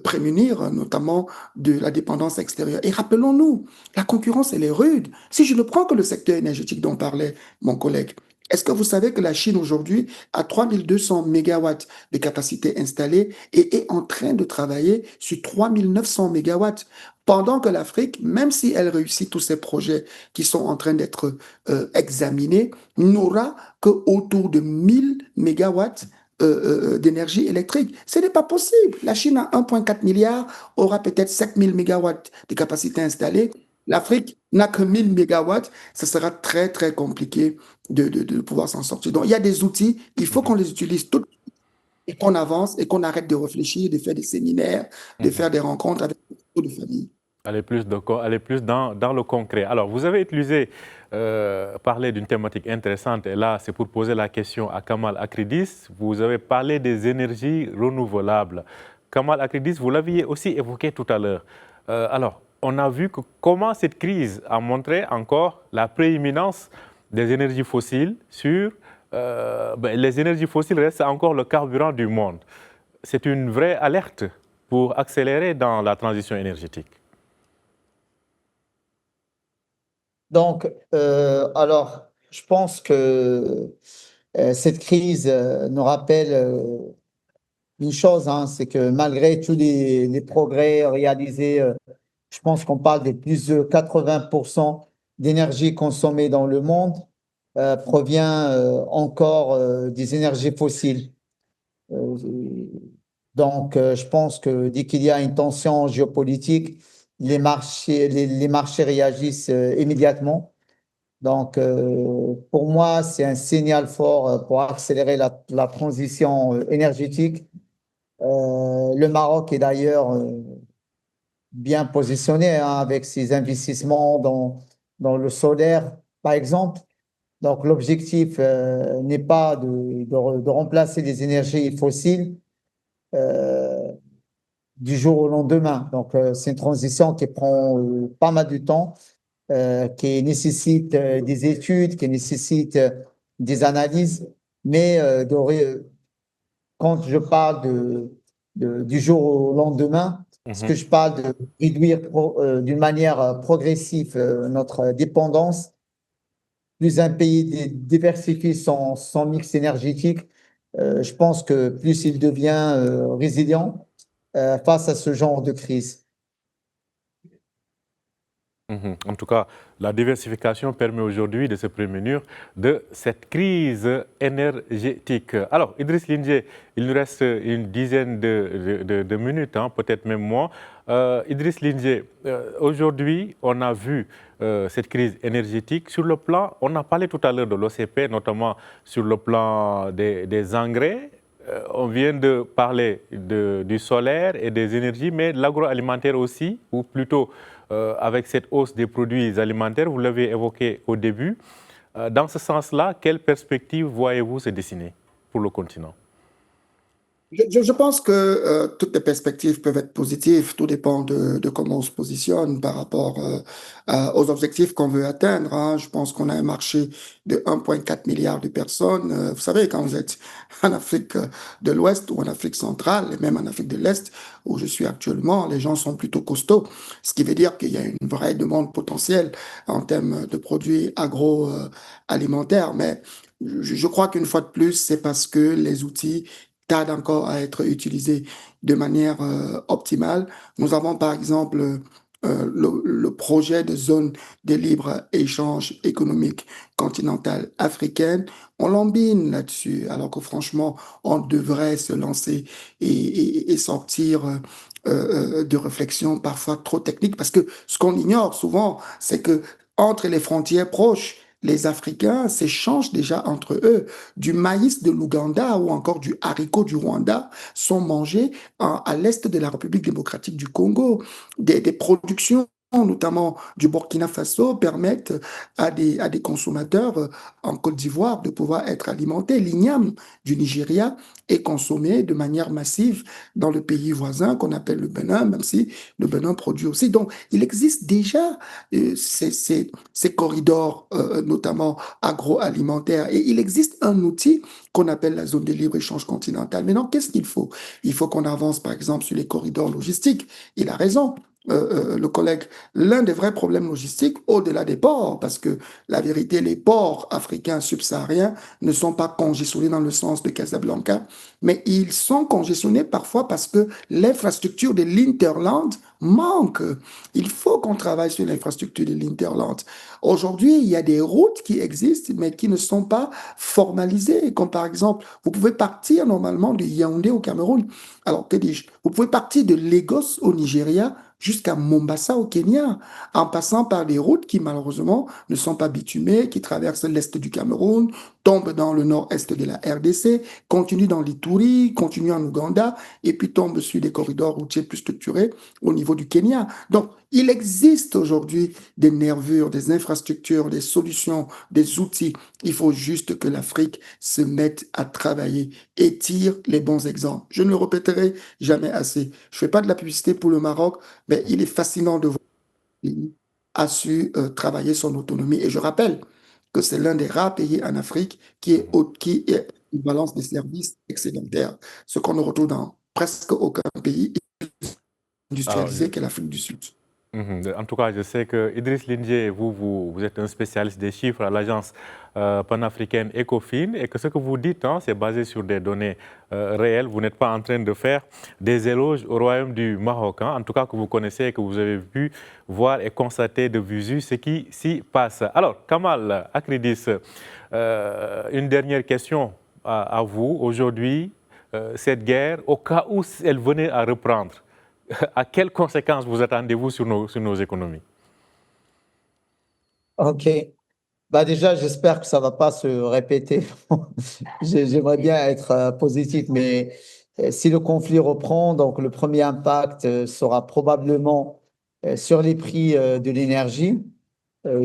prémunir, notamment de la dépendance extérieure. Et rappelons-nous, la concurrence, elle est rude. Si je ne prends que le secteur énergétique dont parlait mon collègue, est-ce que vous savez que la Chine aujourd'hui a 3200 mégawatts de capacité installée et est en train de travailler sur 3900 mégawatts, pendant que l'Afrique, même si elle réussit tous ces projets qui sont en train d'être examinés, n'aura que autour de 1000 mégawatts d'énergie électrique. Ce n'est pas possible. La Chine a 1,4 milliard, aura peut-être 7000 mégawatts de capacité installée. L'Afrique n'a que 1000 mégawatts, ce sera très, très compliqué de pouvoir s'en sortir. Donc, il y a des outils, il faut qu'on Mhm. les utilise tous et qu'on avance et qu'on arrête de réfléchir, de faire des séminaires, de Mhm. faire des rencontres avec beaucoup de familles. Aller plus dans le concret. Alors, vous avez utilisé, parlé d'une thématique intéressante, et là, c'est pour poser la question à Kamal Akridis. Vous avez parlé des énergies renouvelables. Kamal Akridis, vous l'aviez aussi évoqué tout à l'heure. Alors, on a vu comment cette crise a montré encore la prééminence des énergies fossiles sur... les énergies fossiles restent encore le carburant du monde. C'est une vraie alerte pour accélérer dans la transition énergétique. Donc, alors, je pense que cette crise nous rappelle une chose, hein, c'est que malgré tous les progrès réalisés, je pense qu'on parle de plus de 80% d'énergie consommée dans le monde provient encore des énergies fossiles. Euh, donc, je pense que dès qu'il y a une tension géopolitique, les marchés réagissent immédiatement. Donc, pour moi, c'est un signal fort pour accélérer la transition énergétique. Le Maroc est d'ailleurs bien positionné hein, avec ses investissements dans le solaire, par exemple. Donc, l'objectif n'est pas de remplacer les énergies fossiles euh, du jour au lendemain. Donc, c'est une transition qui prend pas mal de temps, qui nécessite des études, qui nécessite des analyses, mais quand je parle du jour au lendemain, ce que Mhm. je parle de réduire d'une manière progressive notre dépendance, plus un pays diversifie son mix énergétique, je pense que plus il devient résilient face à ce genre de crise. Mhm. En tout cas, la diversification permet aujourd'hui de se prémunir de cette crise énergétique. Alors, Idriss Lindié, il nous reste une dizaine de minutes, hein, peut-être même moins. Idriss Lindié, aujourd'hui, on a vu cette crise énergétique sur le plan, on a parlé tout à l'heure de l'OCP, notamment sur le plan des engrais. On vient de parler du solaire et des énergies, mais de l'agroalimentaire aussi, ou plutôt avec cette hausse des produits alimentaires, vous l'avez évoqué au début. Dans ce sens-là, quelle perspective voyez-vous se dessiner pour le continent? Je pense que toutes les perspectives peuvent être positives. Tout dépend de comment on se positionne par rapport aux objectifs qu'on veut atteindre, hein. Je pense qu'on a un marché de 1,4 milliard de personnes. Vous savez, quand vous êtes en Afrique de l'Ouest ou en Afrique centrale, et même en Afrique de l'Est, où je suis actuellement, les gens sont plutôt costauds. Ce qui veut dire qu'il y a une vraie demande potentielle en termes de produits agroalimentaires. Mais je crois qu'une fois de plus, c'est parce que les outils tarde encore à être utilisé de manière optimale. Nous avons par exemple le projet de zone de libre-échange économique continentale africaine. On l'embine là-dessus, alors que franchement, on devrait se lancer et sortir de réflexions parfois trop techniques, parce que ce qu'on ignore souvent, c'est que entre les frontières proches, les Africains s'échangent déjà entre eux. Du maïs de l'Ouganda ou encore du haricot du Rwanda sont mangés à l'est de la République démocratique du Congo. Des productions notamment du Burkina Faso, permettent à des consommateurs en Côte d'Ivoire de pouvoir être alimentés. L'igname du Nigeria est consommé de manière massive dans le pays voisin qu'on appelle le Bénin, même si le Bénin produit aussi. Donc, il existe déjà ces corridors, notamment agroalimentaires, et il existe un outil qu'on appelle la zone de libre-échange continentale. Maintenant, qu'est-ce qu'il faut? Il faut qu'on avance, par exemple, sur les corridors logistiques. Il a raison. Le collègue, l'un des vrais problèmes logistiques, au-delà des ports, parce que la vérité, les ports africains subsahariens ne sont pas congestionnés dans le sens de Casablanca, mais ils sont congestionnés parfois parce que l'infrastructure de l'Interland manque. Il faut qu'on travaille sur l'infrastructure de l'Interland. Aujourd'hui, il y a des routes qui existent, mais qui ne sont pas formalisées. Comme par exemple, vous pouvez partir normalement de Yaoundé au Cameroun. Alors, que dis-je? Vous pouvez partir de Lagos au Nigeria jusqu'à Mombasa au Kenya, en passant par des routes qui malheureusement ne sont pas bitumées, qui traversent l'est du Cameroun, tombent dans le nord-est de la RDC, continuent dans l'Ituri, continuent en Ouganda, et puis tombent sur des corridors routiers plus structurés au niveau du Kenya. Donc, il existe aujourd'hui des nervures, des infrastructures, des solutions, des outils. Il faut juste que l'Afrique se mette à travailler et tire les bons exemples. Je ne le répéterai jamais assez. Je ne fais pas de la publicité pour le Maroc, mais il est fascinant de voir que le pays a su travailler son autonomie. Et je rappelle que c'est l'un des rares pays en Afrique qui est une balance des services excédentaire, ce qu'on ne retrouve dans presque aucun pays Alors, industrialisé qu'est l'Afrique du Sud. En tout cas, je sais que Idriss Lindié, vous êtes un spécialiste des chiffres à l'agence panafricaine Ecofin et que ce que vous dites, hein, c'est basé sur des données réelles. Vous n'êtes pas en train de faire des éloges au royaume du Maroc, hein, en tout cas que vous connaissez et que vous avez pu voir et constater de visu ce qui s'y passe. Alors, Kamal Akridis, une dernière question à vous. Aujourd'hui, cette guerre, au cas où elle venait à reprendre, à quelles conséquences vous attendez-vous sur nos économies? Ok. Bah déjà, j'espère que ça va pas se répéter. J'aimerais bien être positif, mais si le conflit reprend, donc le premier impact sera probablement sur les prix de l'énergie.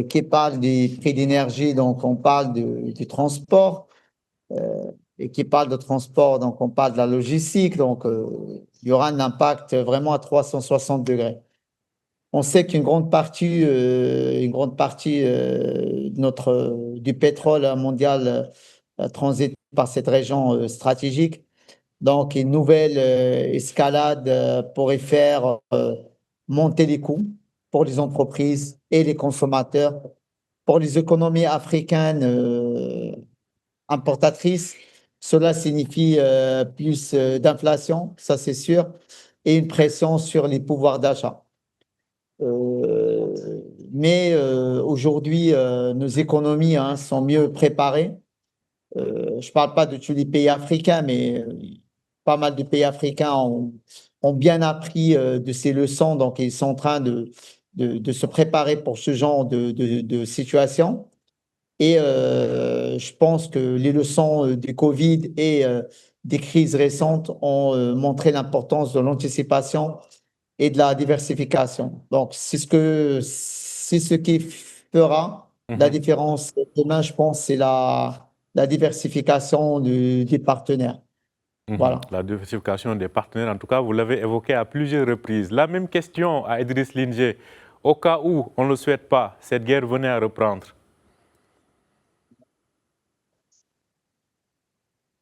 Qui parle des prix d'énergie, donc on parle du transport. Et qui parle de transport, donc on parle de la logistique. Donc il y aura un impact vraiment à 360 degrés. On sait qu'une grande partie, du pétrole mondial transite par cette région stratégique. Donc, une nouvelle escalade pourrait faire monter les coûts pour les entreprises et les consommateurs. Pour les économies africaines importatrices, cela signifie plus d'inflation, ça c'est sûr, et une pression sur les pouvoirs d'achat. Mais aujourd'hui, nos économies sont mieux préparées. Je ne parle pas de tous les pays africains, mais pas mal de pays africains ont bien appris de ces leçons, donc ils sont en train de se préparer pour ce genre de situation. Et je pense que les leçons du Covid et des crises récentes ont montré l'importance de l'anticipation et de la diversification. Donc, c'est ce qui fera la différence demain, je pense, c'est la diversification des partenaires. Voilà. La diversification des partenaires, en tout cas, vous l'avez évoqué à plusieurs reprises. La même question à Idriss Lindié. Au cas où, on ne le souhaite pas, cette guerre venait à reprendre.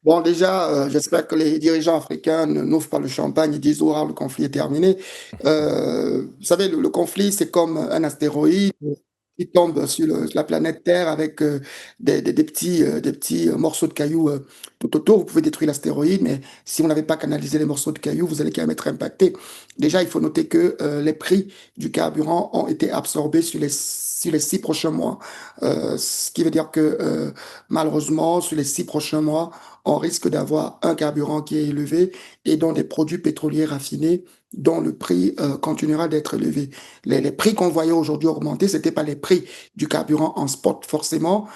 Bon, déjà, j'espère que les dirigeants africains n'ouvrent pas le champagne et disent, oh, le conflit est terminé. Vous savez, le conflit, c'est comme un astéroïde qui tombe sur la planète Terre avec des petits morceaux de cailloux tout autour. Vous pouvez détruire l'astéroïde, mais si vous n'avez pas canalisé les morceaux de cailloux, vous allez quand même être impacté. Déjà, il faut noter que les prix du carburant ont été absorbés sur les 6 prochains mois. Ce qui veut dire que malheureusement, sur les 6 prochains mois, on risque d'avoir un carburant qui est élevé et dont des produits pétroliers raffinés dont le prix continuera d'être élevé. Les prix qu'on voyait aujourd'hui augmenter, ce n'étaient pas les prix du carburant en spot, forcément.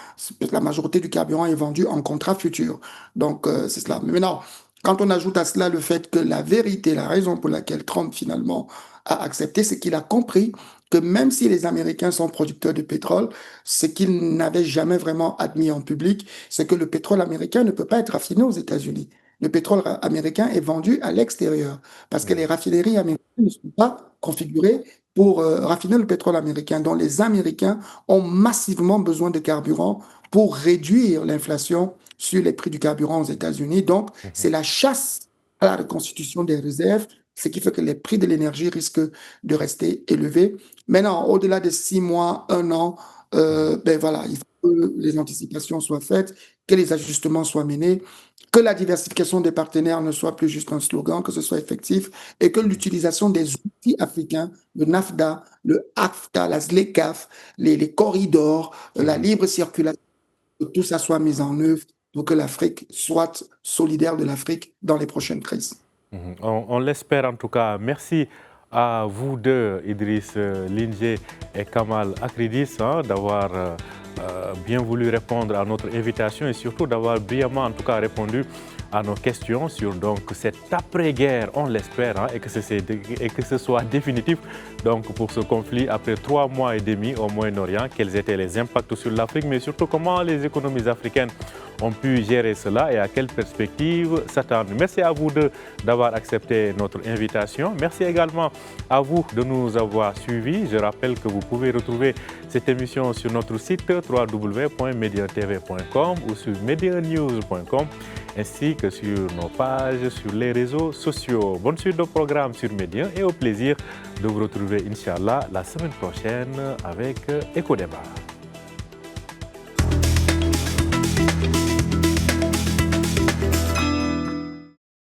La majorité du carburant est vendu en contrat futur. Donc, c'est cela. Mais maintenant, quand on ajoute à cela le fait que la vérité, la raison pour laquelle Trump finalement a accepté, c'est qu'il a compris que même si les Américains sont producteurs de pétrole, ce qu'ils n'avaient jamais vraiment admis en public, c'est que le pétrole américain ne peut pas être raffiné aux États-Unis. Le pétrole américain est vendu à l'extérieur parce que les raffineries américaines ne sont pas configurées pour raffiner le pétrole américain. Donc les Américains ont massivement besoin de carburant pour réduire l'inflation sur les prix du carburant aux États-Unis. Donc c'est la chasse à la reconstitution des réserves, ce qui fait que les prix de l'énergie risquent de rester élevés. Maintenant, au-delà de 6 mois, un an, ben voilà, il faut que les anticipations soient faites que les ajustements soient menés, que la diversification des partenaires ne soit plus juste un slogan, que ce soit effectif, et que l'utilisation des outils africains, le NAFTA, le AFTA, la ZLECAf, les corridors, la libre circulation, que tout ça soit mis en œuvre pour que l'Afrique soit solidaire de l'Afrique dans les prochaines crises. On l'espère en tout cas. Merci à vous deux, Idriss Lingé et Kamal Akridis, d'avoir bien voulu répondre à notre invitation et surtout d'avoir brillamment en tout cas répondu à nos questions sur donc cette après-guerre, on l'espère, et que ce soit définitif donc pour ce conflit après 3 mois et demi au Moyen-Orient. Quels étaient les impacts sur l'Afrique, mais surtout comment les économies africaines ont pu gérer cela et à quelle perspective s'attendre. Merci à vous deux d'avoir accepté notre invitation. Merci également à vous de nous avoir suivis. Je rappelle que vous pouvez retrouver cette émission sur notre site www.mediantv.com ou sur medianews.com ainsi que sur nos pages sur les réseaux sociaux. Bonne suite de programme sur Média et au plaisir de vous retrouver, Inch'Allah, la semaine prochaine avec Éco Débat.